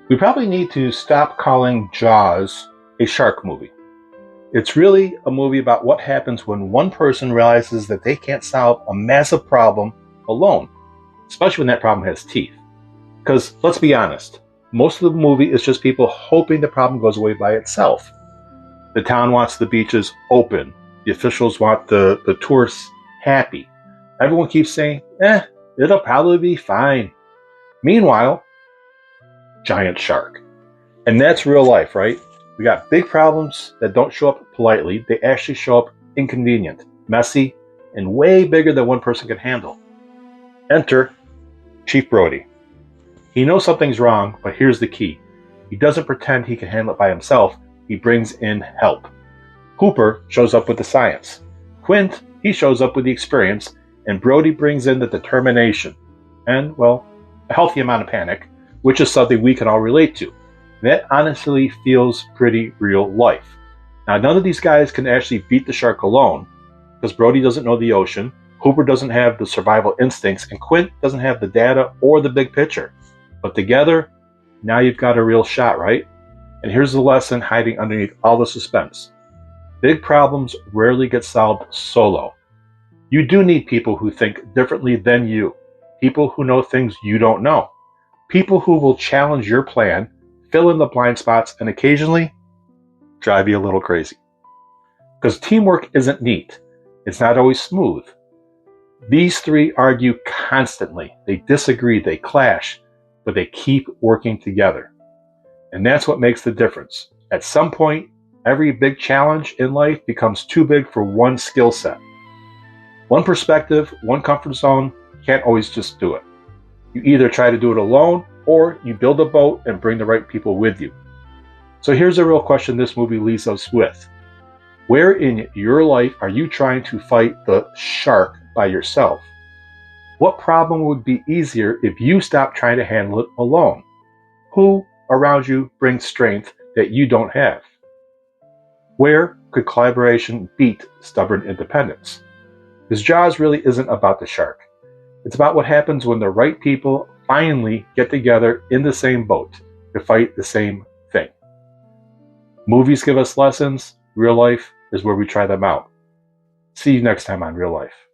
We probably need to stop calling Jaws a shark movie. It's really a movie about what happens when one person realizes that they can't solve a massive problem alone, especially when that problem has teeth. Because let's be honest, most of the movie is just people hoping the problem goes away by itself. The town wants the beaches open. The officials want the tourists happy. Everyone keeps saying, it'll probably be fine. Meanwhile, giant shark. And that's real life, right? We got big problems that don't show up politely. They actually show up inconvenient, messy, and way bigger than one person can handle. Enter Chief Brody. He knows something's wrong, but here's the key. He doesn't pretend he can handle it by himself. He brings in help. Hooper shows up with the science. Quint, he shows up with the experience. And Brody brings in the determination. And, well, a healthy amount of panic, which is something we can all relate to. That honestly feels pretty real life. Now, none of these guys can actually beat the shark alone, because Brody doesn't know the ocean, Hooper doesn't have the survival instincts, and Quint doesn't have the data or the big picture. But together, now you've got a real shot, right? And here's the lesson hiding underneath all the suspense. Big problems rarely get solved solo. You do need people who think differently than you, people who know things you don't know, people who will challenge your plan, fill in the blind spots, and occasionally drive you a little crazy. Because teamwork isn't neat. It's not always smooth. These three argue constantly. They disagree, they clash, but they keep working together. And that's what makes the difference. At some point, every big challenge in life becomes too big for one skill set. One perspective, one comfort zone, can't always just do it. You either try to do it alone, or you build a boat and bring the right people with you. So here's a real question this movie leaves us with. Where in your life are you trying to fight the shark by yourself? What problem would be easier if you stopped trying to handle it alone? Who around you brings strength that you don't have? Where could collaboration beat stubborn independence? Because Jaws really isn't about the shark. It's about what happens when the right people finally get together in the same boat to fight the same thing. Movies give us lessons. Real life is where we try them out. See you next time on Real Life.